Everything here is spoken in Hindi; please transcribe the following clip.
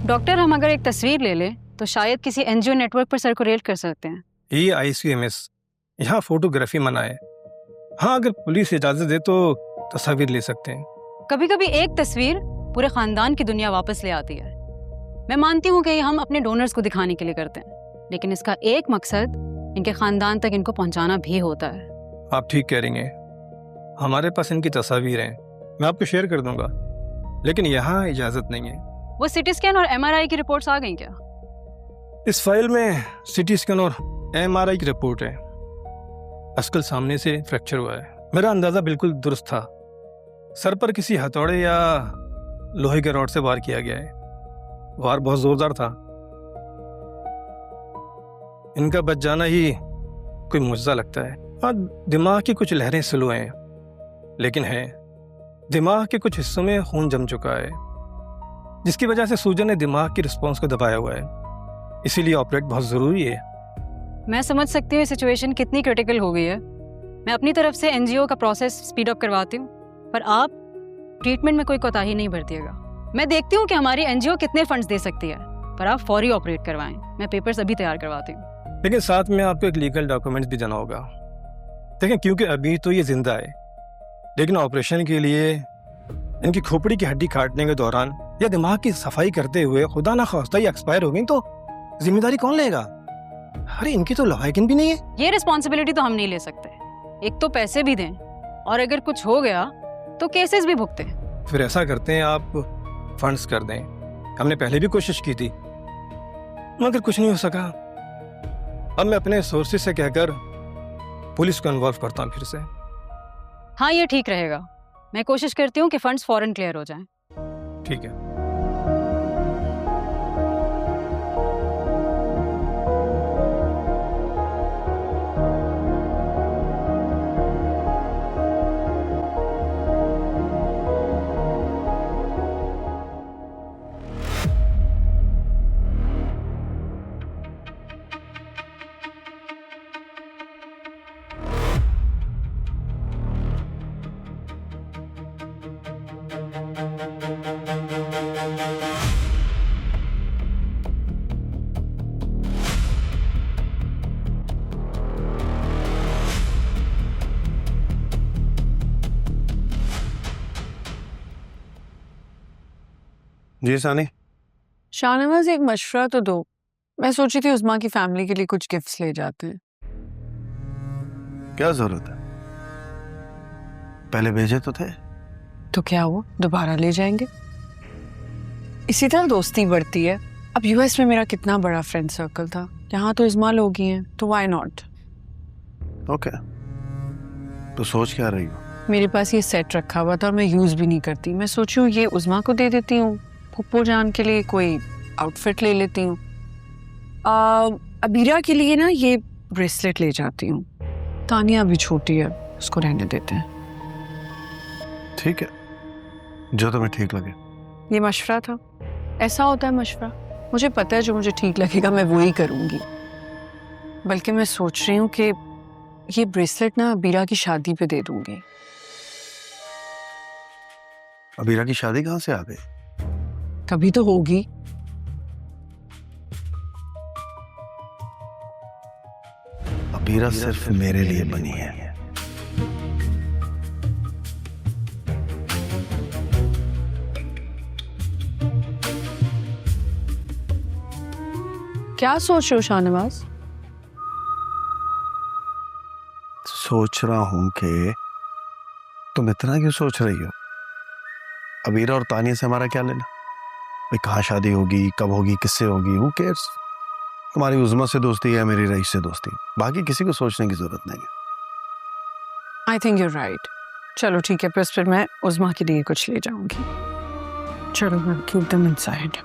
डॉक्टर, हम अगर एक तस्वीर ले लें तो शायद किसी एनजीओ नेटवर्क पर सर्कुलेट कर सकते हैं। ये ICMS, यहाँ फोटोग्राफी मना है। हाँ, अगर पुलिस इजाजत दे तो तस्वीर ले सकते हैं। कभी कभी एक तस्वीर पूरे खानदान की दुनिया वापस ले आती है। मैं मानती हूँ कि ये हम अपने डोनर्स को दिखाने के लिए करते हैं, लेकिन इसका एक मकसद इनके खानदान तक इनको पहुँचाना भी होता है। आप ठीक कह रही हैं, हमारे पास इनकी तस्वीर हैं, मैं आपको शेयर कर दूंगा, लेकिन यहाँ इजाजत नहीं है। वो सिटी स्कैन और MRI की रिपोर्ट्स आ गई क्या? इस फाइल में CT स्कैन और MRI की रिपोर्ट है। अस्कल सामने से फ्रैक्चर हुआ है। मेरा अंदाजा बिल्कुल दुरुस्त था, सर पर किसी हथौड़े या लोहे के रॉड से वार किया गया है। वार बहुत जोरदार था। इनका बच जाना ही कोई मुआवजा लगता है। हाँ, दिमाग की कुछ लहरें स्लो हैं, लेकिन है दिमाग के कुछ हिस्सों में खून जम चुका है, जिसकी वजह से सूजन ने दिमाग की रिस्पॉन्स को दबाया हुआ है। इसीलिए ऑपरेट बहुत जरूरी है। मैं समझ सकती हूँ सिचुएशन कितनी क्रिटिकल हो गई है। मैं अपनी तरफ से NGO का प्रोसेस स्पीड अप करवाती हूँ, पर आप ट्रीटमेंट में कोई कोताही नहीं बरतिएगा। मैं देखती हूँ कि हमारी NGO कितने फंड्स दे सकती है, पर आप फौरी ऑपरेट करवाएं। मैं पेपर्स अभी तैयार करवाती हूँ। लेकिन साथ में आपको एक लीगल डॉक्यूमेंट्स भी देना होगा। देखें, क्योंकि अभी तो ये जिंदा है, लेकिन ऑपरेशन के लिए इनकी खोपड़ी की हड्डी काटने के दौरान या दिमाग की सफाई करते हुए खुदा ना खास्ता ये एक्सपायर हो गई तो जिम्मेदारी कौन लेगा? अरे इनकी तो लवाकिन भी नहीं है। ये रिस्पॉन्सिबिलिटी तो हम नहीं ले सकते। एक तो पैसे भी दें, और अगर कुछ हो गया तो केसेस भी भुगते। फिर ऐसा करते हैं, आप फंड्स कर दें। हमने पहले भी कोशिश की थी, मगर कुछ नहीं हो सका। अब मैं अपने सोर्सेज से कहकर पुलिस को इन्वॉल्व करता हूँ फिर से। हाँ, ये ठीक रहेगा। मैं कोशिश करती हूँ कि फंड्स फौरन क्लियर हो जाएं। ठीक है। जी सानी। शाहनवाज, एक मशवरा तो दो। मैं सोची थी उस्मा की फैमिली के लिए कुछ गिफ्ट्स ले जाते हैं। क्या जरूरत है? पहले भेजे तो थे। तो क्या हुआ, दोबारा ले जाएंगे। इसी तरह दोस्ती बढ़ती है। अब US में मेरा कितना बड़ा फ्रेंड सर्कल था, यहाँ तो इस्मा लोग ही हैं, तो व्हाई नॉट। ओके, तो सोच क्या रही हो? मेरे पास ये सेट रखा हुआ था और मैं यूज भी नहीं करती। मैं सोची हूँ ये उस्मा को दे देती हूँ, पुप्पो जान के लिए कोई आउटफिट ले लेती हूँ। अबीरा के लिए ना ये ब्रेसलेट ले जाती हूँ। तानिया अभी छोटी है, उसको रहने देते हैं। ठीक है, जो तुम्हें ठीक लगे। ये मशवरा था, ऐसा होता है मशवरा। मुझे पता है जो मुझे ठीक लगेगा मैं वही करूँगी। बल्कि मैं सोच रही हूँ कि ये ब्रेसलेट ना अबीरा की शादी पे दे दूंगी। अबीरा की शादी कहाँ से आ गई? कभी तो होगी। अबीरा सिर्फ मेरे लिए बनी है। क्या सोच रहे हो शाहनवाज? सोच रहा हूं कि तुम इतना क्यों सोच रही हो? अबीरा और तानिया से हमारा क्या लेना? भाई कहाँ शादी होगी, कब होगी, किससे होगी, हु केयर्स? तुम्हारी उज़्मा से दोस्ती है, मेरी रईस से दोस्ती, बाकी किसी को सोचने की जरूरत नहीं है। I think you right. चलो ठीक है, बस फिर मैं उज़्मा के लिए कुछ ले जाऊंगी। चलो, मैं कीप देम इनसाइड।